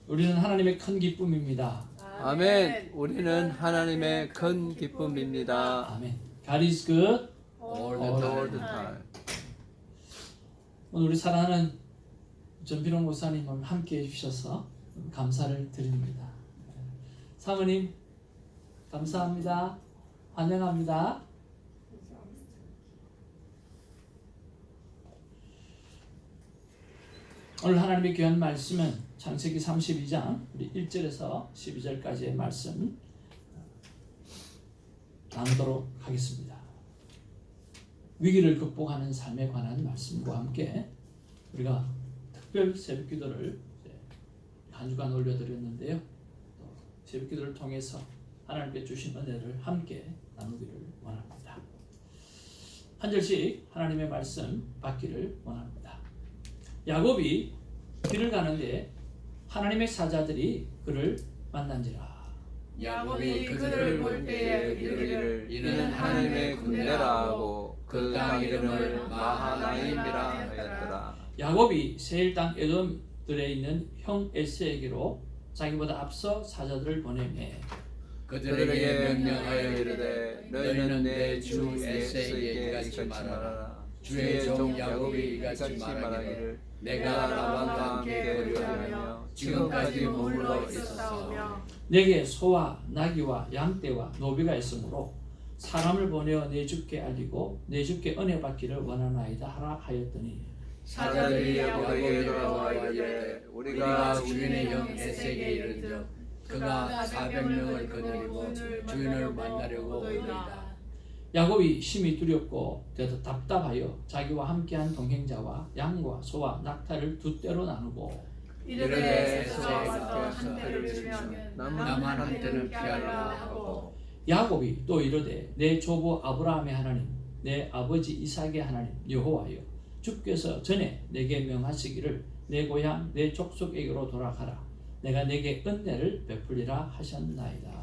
우리는 하나님의 큰 기쁨입니다. 아멘. 우리는 하나님의 큰 기쁨입니다. 아멘. God is good all the time. 오늘 우리 사랑하는 전필홍 목사님을 함께 해주셔서 감사를 드립니다. 사모님 감사합니다. 환영합니다. 오늘 하나님의 귀한 말씀은 창세기 32장 우리 1절에서 12절까지의 말씀 나누도록 하겠습니다. 위기를 극복하는 삶에 관한 말씀과 함께 우리가 특별 새벽기도를 한 주간 올려드렸는데요. 새벽기도를 통해서 하나님께 주신 은혜를 함께 나누기를 원합니다. 한 절씩 하나님의 말씀 받기를 원합니다. 야곱이 길을 가는데 하나님의 사자들이 그를 만난지라. 야곱이 그들을 볼 때에 이르기를 이는 하나님의 군대라 하고 그 땅 이름을 마하나임이라 하였더라. 야곱이 세일 땅 에돔들에 있는 형 에스에게로 자기보다 앞서 사자들을 보내매 그들에게 명령하여 이르되 너희는 내 주 에스에게 이같이 말하라. 주의 종 야곱이 이같이 말하기를 내가 라반과 함께 거주하며 지금까지 머물러 있었사오며 내게 소와 나귀와 양떼와 노비가 있으므로 사람을 보내어 내 주께 알리고 내 주께 은혜 받기를 원하나이다 하라 하였더니 사자들이 야곱에게 돌아와 이르되 우리가 주인의 형 에스에게 이르되 그가 400명을 거느리고 주인을 만나려고 오리이다. 야곱이 심히 두렵고 답답하여 자기와 함께한 동행자와 양과 소와 낙타를 두 떼로 나누고 이르되 에스에가 한 떼를 주면 나만 한 떼는 피하라 하고 야곱이 또 이르되 내 조부 아브라함의 하나님 내 아버지 이삭의 하나님 여호와여 주께서 전에 내게 명하시기를 내 고향 내 족속에게로 돌아가라 내가 내게 은혜를 베풀리라 하셨나이다.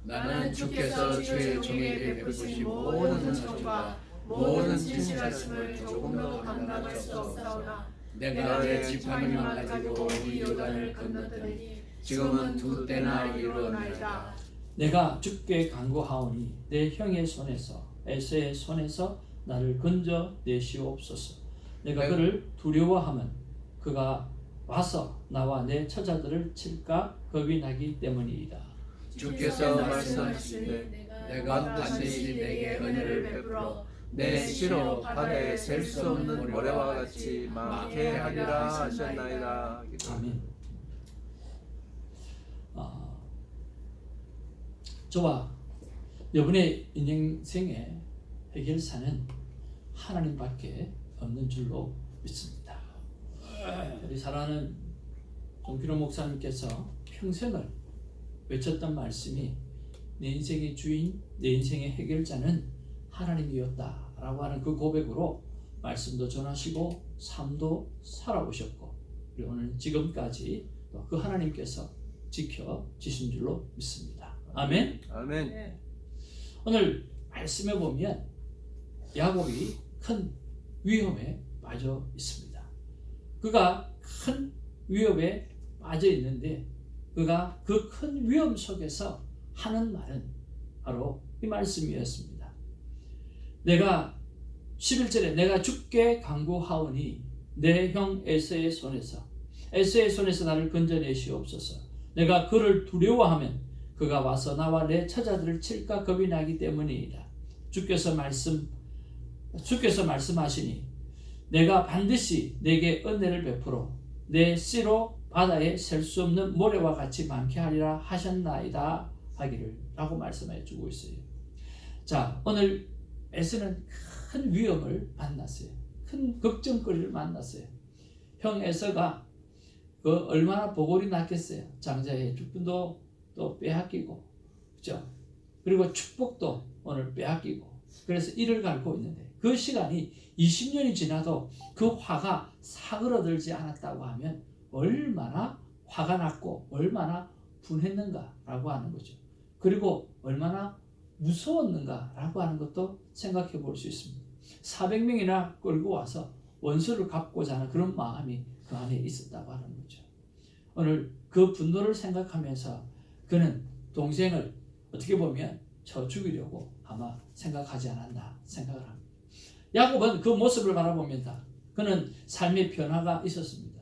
나는 주께서 주의 종에게 베푸신 모든 천과 모든 친사심을 조금도 감당할 수 없사오나 내가 내 지팡이만 가지고 이 요단을 건넜더니 지금은 두 때나 이루어나이다. 내가 주께 간구하오니 내 형의 손에서 에서의 손에서 나를 건져 내시옵소서. 내가 그를 두려워하면 그가 와서 나와 내 처자들을 칠까 겁이 나기 때문이다. 주께서 말씀하시되 내가 반드시 내게 은혜를 베풀어 내 씨로 바다에 셀 수 없는 모래와 같이 많게 하리라 하셨나이다. 아멘. 저와 여러분의 인생의 해결사는 하나님밖에 없는 줄로 믿습니다. 우리 사랑하는 정필호 목사님께서 평생을 외쳤던 말씀이 내 인생의 주인, 내 인생의 해결자는 하나님이었다라고 하는 그 고백으로 말씀도 전하시고 삶도 살아오셨고 그리고 오늘 지금까지 또 그 하나님께서 지켜지신 줄로 믿습니다. 아멘. 아멘. 오늘 말씀에 보면 야곱이 큰 위험에 빠져 있습니다. 그가 큰 위협에 빠져 있는데 그가 그 큰 위험 속에서 하는 말은 바로 이 말씀이었습니다. 내가 11절에 내가 주께 간구하오니 내 형 에서의 손에서 나를 건져내시옵소서. 내가 그를 두려워하면 그가 와서 나와 내 처자들을 칠까 겁이 나기 때문이다. 주께서 말씀하시니 내가 반드시 내게 은혜를 베풀어 내 씨로 바다에 셀 수 없는 모래와 같이 많게 하리라 하셨나이다 하기를 라고 말씀해 주고 있어요. 자, 오늘 에서는 큰 위험을 만났어요. 큰 걱정거리를 만났어요. 형 에서가 그 얼마나 보골이 났겠어요. 장자의 죽분도 또 빼앗기고, 그죠? 그리고 축복도 오늘 빼앗기고, 그래서 이를 갈고 있는데 그 시간이 20년이 지나도 그 화가 사그러들지 않았다고 하면 얼마나 화가 났고 얼마나 분했는가라고 하는 거죠. 그리고 얼마나 무서웠는가라고 하는 것도 생각해 볼 수 있습니다. 400명이나 끌고 와서 원수를 갚고자 하는 그런 마음이 그 안에 있었다고 하는 거죠. 오늘 그 분노를 생각하면서 그는 동생을 어떻게 보면 쳐 죽이려고 아마 생각하지 않았나 생각을 합니다. 야곱은 그 모습을 바라보면서 그는 삶의 변화가 있었습니다.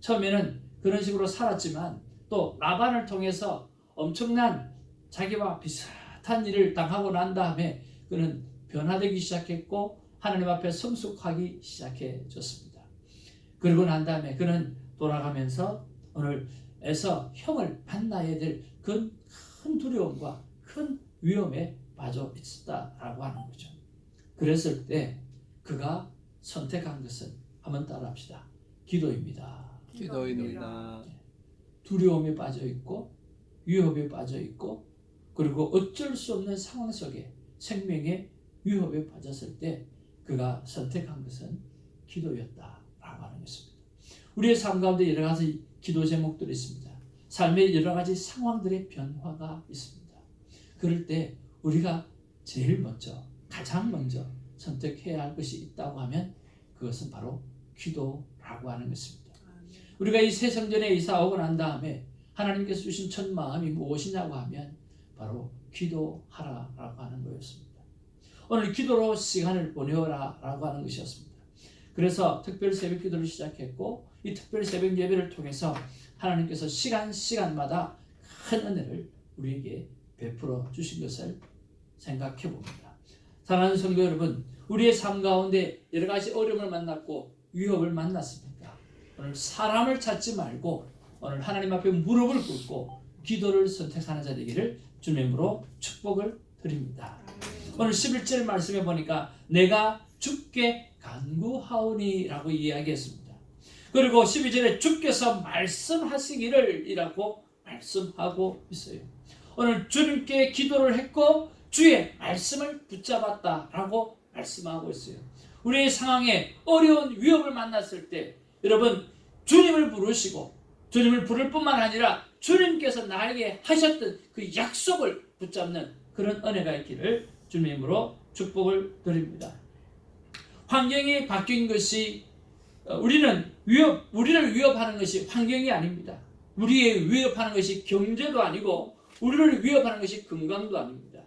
처음에는 그런 식으로 살았지만 또 라반을 통해서 엄청난 자기와 비슷한 일을 당하고 난 다음에 그는 변화되기 시작했고 하나님 앞에 성숙하기 시작해졌습니다. 그러고 난 다음에 그는 돌아가면서 오늘 에서 형을 만나야 될 큰 두려움과 큰 위험에 빠져 있었다라고 하는 거죠. 그랬을 때 그가 선택한 것은 한번 따라합시다. 기도입니다. 기도입니다. 두려움에 빠져 있고 위협에 빠져 있고 그리고 어쩔 수 없는 상황 속에 생명의 위협에 빠졌을 때 그가 선택한 것은 기도였다라고 하는 것입니다. 우리의 삶 가운데 여러 가지 기도 제목들이 있습니다. 삶의 여러 가지 상황들의 변화가 있습니다. 그럴 때 우리가 제일 먼저 가장 먼저 선택해야 할 것이 있다고 하면 그것은 바로 기도라고 하는 것입니다. 우리가 이 새 성전에 이사 오고 난 다음에 하나님께서 주신 첫 마음이 무엇이냐고 하면 바로 기도하라라고 하는 거였습니다. 오늘 기도로 시간을 보내어라라고 하는 것이었습니다. 그래서 특별 새벽 기도를 시작했고 이 특별 새벽 예배를 통해서 하나님께서 시간마다 큰 은혜를 우리에게 베풀어 주신 것을 생각해 봅니다. 사랑하는 성도 여러분, 우리의 삶 가운데 여러 가지 어려움을 만났고 위협을 만났습니까? 오늘 사람을 찾지 말고 오늘 하나님 앞에 무릎을 꿇고 기도를 선택하는 자 되기를 주님의 이름으로 축복을 드립니다. 오늘 11절 말씀에 보니까 내가 주께 간구하오니 라고 이야기했습니다. 그리고 12절에 주께서 말씀하시기를 이라고 말씀하고 있어요. 오늘 주님께 기도를 했고 주의 말씀을 붙잡았다 라고 말씀하고 있어요. 우리의 상황에 어려운 위협을 만났을 때 여러분 주님을 부르시고 주님을 부를 뿐만 아니라 주님께서 나에게 하셨던 그 약속을 붙잡는 그런 은혜가 있기를 주님의 이름으로 축복을 드립니다. 환경이 바뀐 것이 우리를 위협하는 것이 환경이 아닙니다. 우리의 위협하는 것이 경제도 아니고 우리를 위협하는 것이 건강도 아닙니다.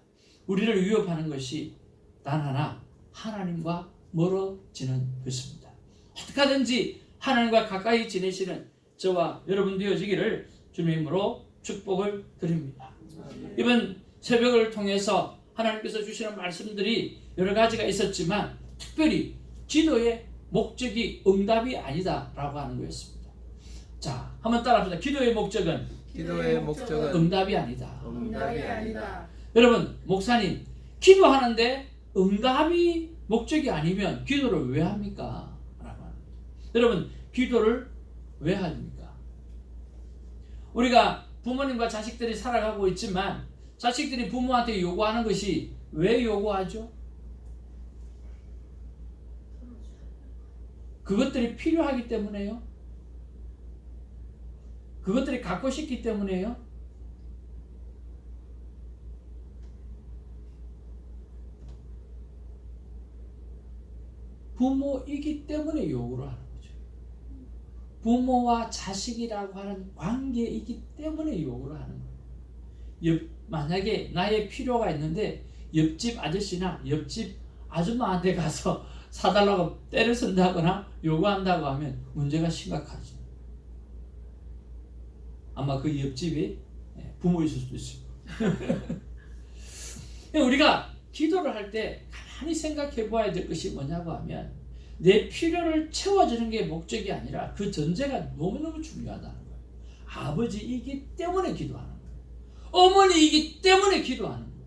우리를 위협하는 것이 단 하나 하나님과 멀어지는 것입니다. 어떻게 하든지 하나님과 가까이 지내시는 저와 여러분 되어지기를 주님의 이름으로 축복을 드립니다. 이번 새벽을 통해서 하나님께서 주시는 말씀들이 여러 가지가 있었지만 특별히 기도의 목적이 응답이 아니다라고 하는 거였습니다. 자, 한번 따라합시다. 기도의 목적은 응답이 아니다. 응답이 아니다. 여러분, 목사님, 기도하는데 응답이 목적이 아니면 기도를 왜 합니까? 라고 하는 거죠. 여러분, 기도를 왜 합니까? 우리가 부모님과 자식들이 살아가고 있지만 자식들이 부모한테 요구하는 것이 왜 요구하죠? 그것들이 필요하기 때문에요. 그것들이 갖고 싶기 때문에요. 부모이기 때문에 요구를 하는 거죠. 부모와 자식이라고 하는 관계이기 때문에 요구를 하는 거예요. 만약에 나의 필요가 있는데 옆집 아저씨나 옆집 아줌마한테 가서 사달라고 때를 쓴다거나 요구한다고 하면 문제가 심각하죠. 아마 그 옆집이 부모일 수도 있습니다. 우리가 기도를 할 때 가만히 생각해 보아야 될 것이 뭐냐고 하면 내 필요를 채워주는 게 목적이 아니라 그 전제가 너무너무 중요하다는 거예요. 아버지이기 때문에 기도하는 거예요. 어머니이기 때문에 기도하는 거예요.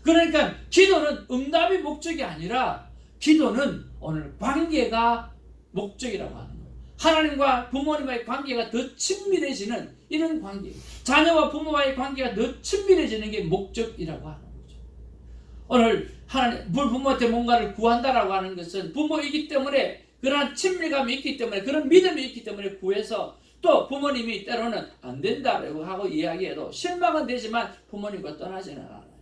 그러니까 기도는 응답이 목적이 아니라 기도는 오늘 관계가 목적이라고 하는 거예요. 하나님과 부모님과의 관계가 더 친밀해지는 이런 관계, 자녀와 부모와의 관계가 더 친밀해지는 게 목적이라고 하는 거죠. 오늘 부모한테 뭔가를 구한다라고 하는 것은 부모이기 때문에 그러한 친밀감이 있기 때문에 그런 믿음이 있기 때문에 구해서 또 부모님이 때로는 안 된다라고 하고 이야기해도 실망은 되지만 부모님과 떠나지는 않아요.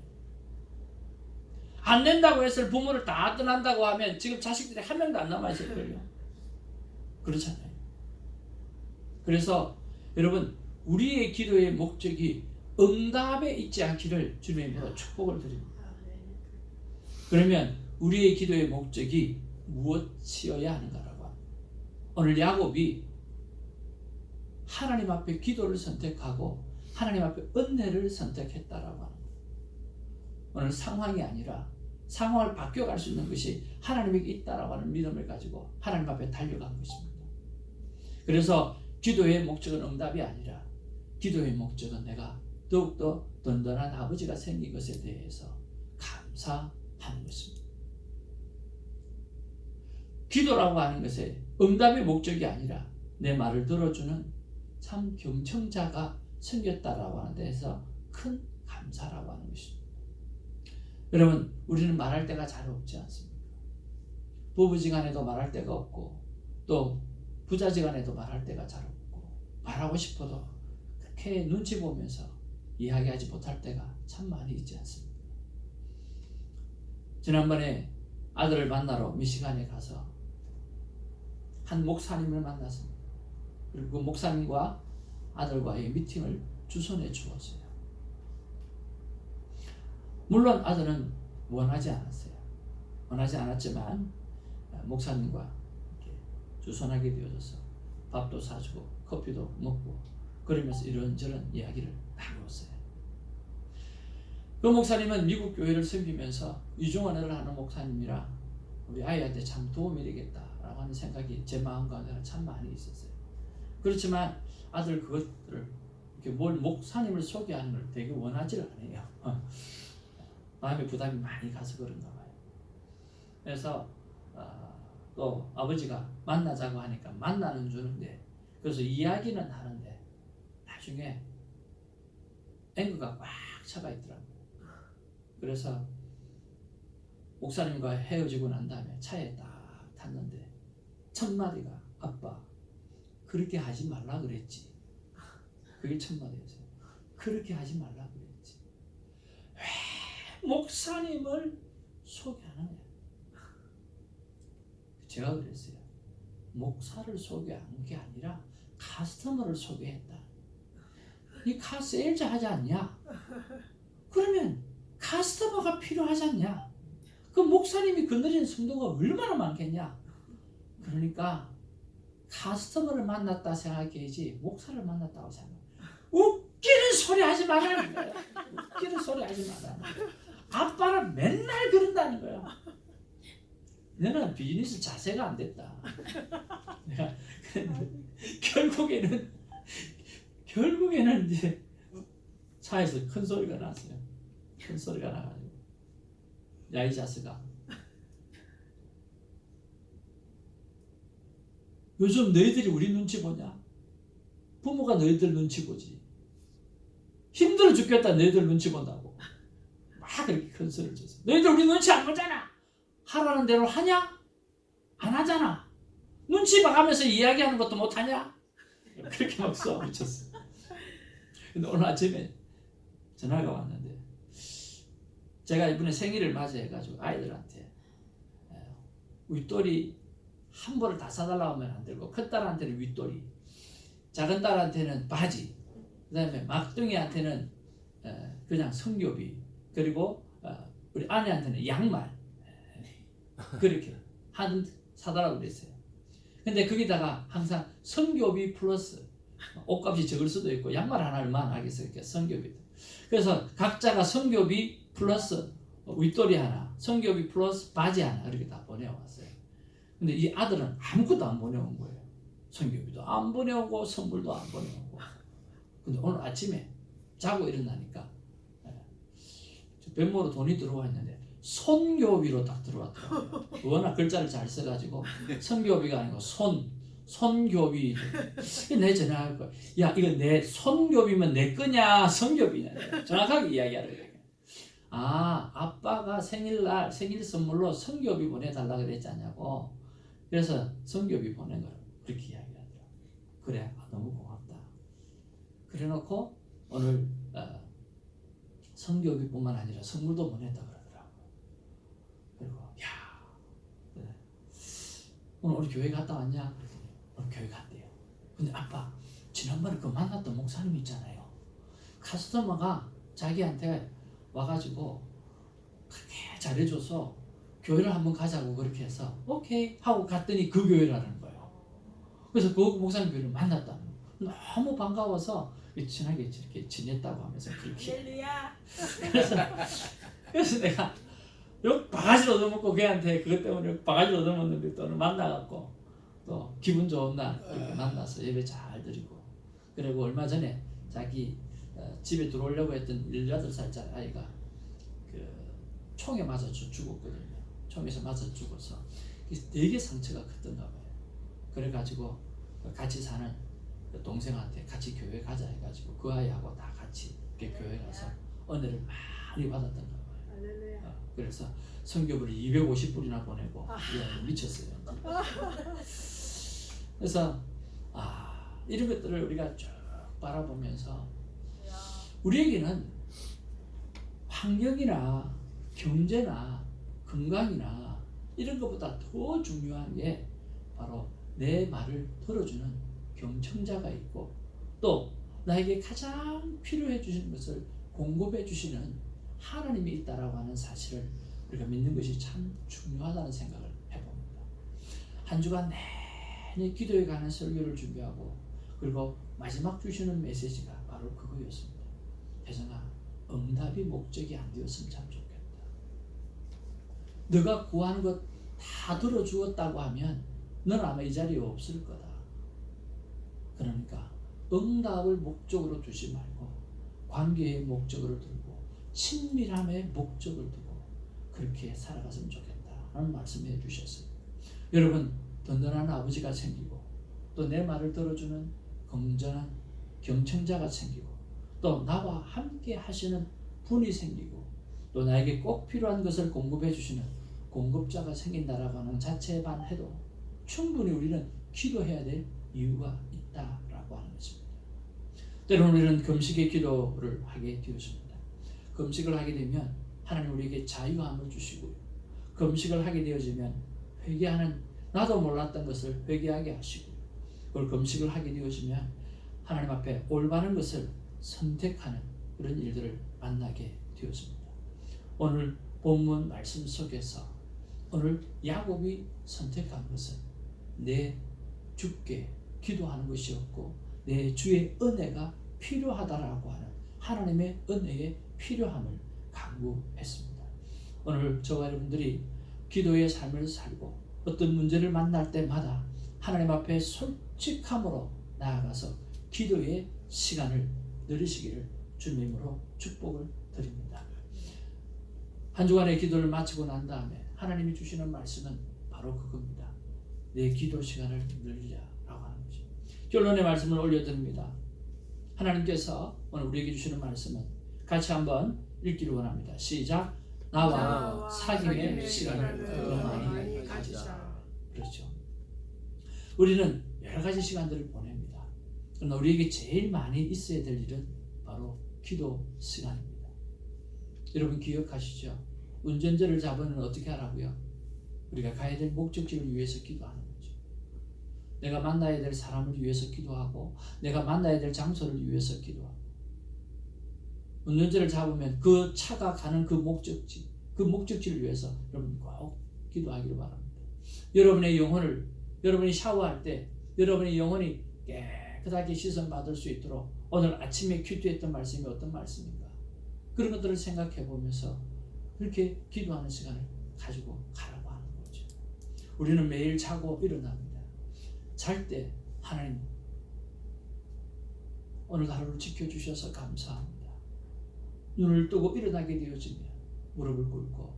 안 된다고 해서 부모를 다 떠난다고 하면 지금 자식들이 한 명도 안 남아있을걸요. 그렇잖아요. 그래서 여러분, 우리의 기도의 목적이 응답에 있지 않기를 주님으로 축복을 드립니다. 그러면 우리의 기도의 목적이 무엇이어야 하는가라고 합니다. 오늘 야곱이 하나님 앞에 기도를 선택하고 하나님 앞에 은혜를 선택했다라고 합니다. 오늘 상황이 아니라 상황을 바뀌어갈 수 있는 것이 하나님에게 있다라고 하는 믿음을 가지고 하나님 앞에 달려간 것입니다. 그래서 기도의 목적은 응답이 아니라 기도의 목적은 내가 더욱더 든든한 아버지가 생긴 것에 대해서 감사하는 것입니다. 기도라고 하는 것에 응답의 목적이 아니라 내 말을 들어주는 참 경청자가 생겼다라고 하는 데에서 큰 감사라고 하는 것입니다. 여러분, 우리는 말할 때가 잘 없지 않습니까? 부부지간에도 말할 때가 없고 또 부자지간에도 말할 때가 잘 없고 말하고 싶어도 그렇게 눈치 보면서 이야기하지 못할 때가 참 많이 있지 않습니까? 지난번에 아들을 만나러 미시간에 가서 한 목사님을 만났습니다. 그리고 그 목사님과 아들과의 미팅을 주선해 주었어요. 물론 아들은 원하지 않았어요. 원하지 않았지만 목사님과 이렇게 주선하게 되어져서 밥도 사주고 커피도 먹고 그러면서 이런저런 이야기를 나누었어요. 그 목사님은 미국 교회를 섬기면서 이중언어를 하는 목사님이라 우리 아이한테 참 도움이 되겠다라고 하는 생각이 제 마음 가운데 참 많이 있었어요. 그렇지만 아들 그것들을 이렇게 뭘 목사님을 소개하는 걸 되게 원하지를 않아요. 마음에 부담이 많이 가서 그런가 봐요. 그래서 또 아버지가 만나자고 하니까 만나는 주는데 그래서 이야기는 하는데 나중에 앵그가 꽉 차가 있더라고요. 그래서 목사님과 헤어지고 난 다음에 차에 딱 탔는데 첫 마디가 아빠 그렇게 하지 말라 그랬지. 그게 첫 마디였어요. 그렇게 하지 말라 그랬지. 왜 목사님을 소개하는 거야? 제가 그랬어요. 목사를 소개한 게 아니라 카스터머를 소개했다. 이 카세일즈 하지 않냐? 그러면 카스터머가 필요하지 않냐? 그 목사님이 건드리는 성도가 얼마나 많겠냐? 그러니까 카스터머를 만났다 생각해야지 목사를 만났다고 생각해. 웃기는 소리 하지 말라는 거야. 웃기는 소리 하지 말라는 거야. 아빠는 맨날 그런다는 거야. 너는 비즈니스 자세가 안 됐다. 내가 결국에는 이제 차에서 큰 소리가 났어요. 큰 소리가 나가지고 야 이 자식아, 요즘 너희들이 우리 눈치 보냐? 부모가 너희들 눈치 보지. 힘들어 죽겠다 너희들 눈치 본다고 막 그렇게 큰 소리를 쳤어. 너희들 우리 눈치 안 보잖아. 하라는 대로 하냐? 안 하잖아. 눈치 봐가면서 이야기하는 것도 못하냐? 그렇게 막 쏘아붙였어. 근데 오늘 아침에 전화가 왔는데 제가 이번에 생일을 맞이해가지고 아이들한테 윗돌이 한 벌을 다 사달라고 하면 안 되고 큰 딸한테는 윗돌이, 작은 딸한테는 바지, 그 다음에 막둥이한테는 그냥 성교비, 그리고 우리 아내한테는 양말 그렇게 사달라고 그랬어요. 근데 거기다가 항상 성교비 플러스 옷값이 적을 수도 있고 양말 하나 얼마나 하겠어요. 성교비. 그래서 각자가 성교비 플러스 윗돌이 하나, 성교비 플러스 바지 하나 이렇게 다 보내왔어요. 근데 이 아들은 아무것도 안 보내온 거예요. 성교비도 안 보내오고 선물도 안 보내오고. 근데 오늘 아침에 자고 일어나니까 뱃모로 돈이 들어와 있는데 손교비로 딱 들어왔더라고요. 워낙 글자를 잘 써가지고 손교비가 아니고 손교비. 내 전화할 거야. 야 이거 내 손교비면 내 거냐 손교비냐 정확하게 이야기하라 그래. 아 아빠가 생일날 생일 선물로 손교비 보내달라 그랬잖냐고. 그래서 손교비 보낸 거라고 그렇게 이야기하더라고. 그래 너무 고맙다. 그래놓고 오늘 손교비뿐만 아니라 선물도 보냈다 그러더라고. 그리고 야 오늘 우리 교회 갔다 왔냐? 그랬더니 오늘 교회 갔대요. 근데 아빠 지난번에 그 만났던 목사님 있잖아요. 카스터머가 자기한테 와가지고 그렇게 잘해줘서 교회를 한번 가자고 그렇게 해서 오케이 하고 갔더니 그 교회라는 거예요. 그래서 그 목사님 교회를 만났다는 거예요. 너무 반가워서 친하게 이렇게 지냈다고 하면서 그렇게. 할렐루야. 그래서 내가 요 바가지를 얻어먹고 걔한테 그것 때문에 바가지를 얻어먹는데 또 만나갖고 또 기분 좋은 날 이렇게 만나서 예배 잘 드리고. 그리고 얼마 전에 자기 집에 들어오려고 했던 18살짜리 아이가 그 총에 맞아 죽었거든요. 총에서 맞아 죽어서 되게 상처가 컸던가 봐요. 그래가지고 같이 사는 동생한테 같이 교회 가자 해가지고 그 아이하고 다 같이 이렇게 교회 가서 은혜를 많이 받았던가 봐요. 할렐루야. 그래서 선교부를 250불이나 보내고 미쳤어요. 그래서 이런 것들을 우리가 쭉 바라보면서 우리에게는 환경이나 경제나 건강이나 이런 것보다 더 중요한 게 바로 내 말을 들어주는 경청자가 있고 또 나에게 가장 필요해 주시는 것을 공급해 주시는 하나님이 있다라고 하는 사실을 우리가 믿는 것이 참 중요하다는 생각을 해봅니다. 한 주간 내내 기도에 관한 설교를 준비하고 그리고 마지막 주시는 메시지가 바로 그거였습니다. 혜정아, 응답이 목적이 안 되었으면 참 좋겠다. 너가 구하는 것 다 들어주었다고 하면 넌 아마 이 자리에 없을 거다. 그러니까 응답을 목적으로 두지 말고 관계의 목적으로 두고 친밀함의 목적을 두고 그렇게 살아갔으면 좋겠다 하는 말씀해 주셨어요. 여러분, 든든한 아버지가 생기고 또 내 말을 들어주는 건전한 경청자가 생기고 또 나와 함께 하시는 분이 생기고 또 나에게 꼭 필요한 것을 공급해 주시는 공급자가 생긴다라고 하는 자체만 해도 충분히 우리는 기도해야 될 이유가 있다라고 하는 것입니다. 때로는 우리는 금식의 기도를 하게 되었습니다. 금식을 하게 되면 하나님 우리에게 자유함을 주시고요. 금식을 하게 되어지면 회개하는 나도 몰랐던 것을 회개하게 하시고요. 그걸 금식을 하게 되어지면 하나님 앞에 올바른 것을 선택하는 그런 일들을 만나게 되었습니다. 오늘 본문 말씀 속에서 오늘 야곱이 선택한 것은 내 주께 기도하는 것이었고 내 주의 은혜가 필요하다라고 하는 하나님의 은혜의 필요함을 강구했습니다. 오늘 저와 여러분들이 기도의 삶을 살고 어떤 문제를 만날 때마다 하나님 앞에 솔직함으로 나아가서 기도의 시간을 누리시기를 주님으로 축복을 드립니다. 한 주간의 기도를 마치고 난 다음에 하나님이 주시는 말씀은 바로 그겁니다. 내 기도 시간을 늘리라라고 하는 거죠. 결론의 말씀을 올려드립니다. 하나님께서 오늘 우리에게 주시는 말씀은 같이 한번 읽기를 원합니다. 시작. 나와 사귐의 시간을 더 많이 가지자. 그렇죠. 우리는 여러 가지 시간들을 보냅니다. 그러나 우리에게 제일 많이 있어야 될 일은 바로 기도 시간입니다. 여러분 기억하시죠? 운전자를 잡으면 어떻게 하라고요? 우리가 가야 될 목적지를 위해서 기도하는 거죠. 내가 만나야 될 사람을 위해서 기도하고 내가 만나야 될 장소를 위해서 기도하고 운전자를 잡으면 그 차가 가는 그 목적지를 위해서 여러분 꼭 기도하기를 바랍니다. 여러분의 영혼을 여러분이 샤워할 때 여러분의 영혼이 깨끗하게 씻음받을 수 있도록 오늘 아침에 큐티했던 말씀이 어떤 말씀인가 그런 것들을 생각해 보면서 그렇게 기도하는 시간을 가지고 가라고 하는 거죠. 우리는 매일 자고 일어납니다. 잘 때 하나님 오늘 하루를 지켜주셔서 감사합니다. 눈을 뜨고 일어나게 되어지면 무릎을 꿇고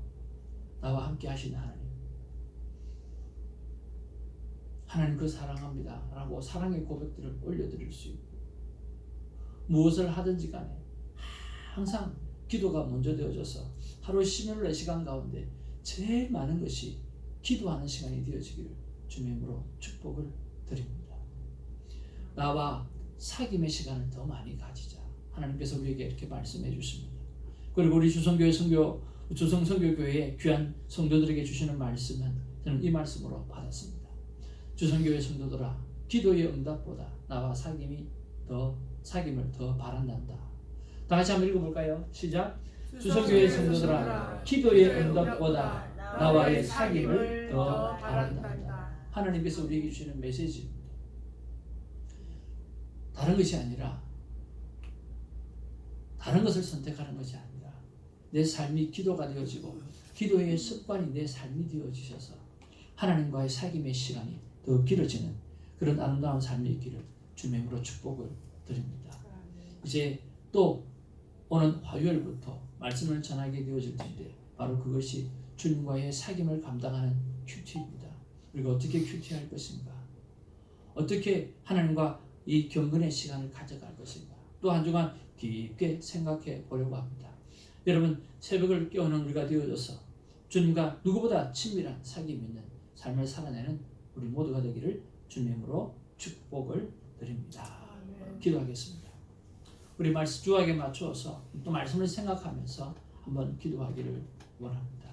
나와 함께 하시는 하나님 그 사랑합니다 라고 사랑의 고백들을 올려드릴 수 있고 무엇을 하든지 간에 항상 기도가 먼저 되어져서 하루 14시간 가운데 제일 많은 것이 기도하는 시간이 되어지기를 주님으로 축복을 드립니다. 나와 사귐의 시간을 더 많이 가지자. 하나님께서 우리에게 이렇게 말씀해 주십니다. 그리고 우리 주성선교교회의 귀한 성도들에게 주시는 말씀은 저는 이 말씀으로 받았습니다. 주성교회 성도들아, 기도의 응답보다 나와 사귐이 더 사귐을 더 바란단다. 다 같이 한번 읽어볼까요? 시작. 주석교회 성도들아, 기도의 응답보다 나와의 사귐을 더 바란단다. 하나님께서 우리에게 주시는 메시지입니다. 다른 것이 아니라, 다른 것을 선택하는 것이 아니라 내 삶이 기도가 되어지고 기도의 습관이 내 삶이 되어지셔서 하나님과의 사귐의 시간이 더 길어지는 그런 아름다운 삶이 있기를 주님의 이름으로 축복을 드립니다. 이제 또 오는 화요일부터 말씀을 전하게 되어질 텐데 바로 그것이 주님과의 사귐을 감당하는 큐티입니다. 우리가 어떻게 큐티할 것인가? 어떻게 하나님과 이 경건의 시간을 가져갈 것인가? 또 한 주간 깊게 생각해 보려고 합니다. 여러분, 새벽을 깨우는 우리가 되어져서 주님과 누구보다 친밀한 사귐이 있는 삶을 살아내는 우리 모두가 되기를 주님의 이름으로 축복을 드립니다. 기도하겠습니다. 우리 말씀 주하게 맞추어서 또 말씀을 생각하면서 한번 기도하기를 원합니다.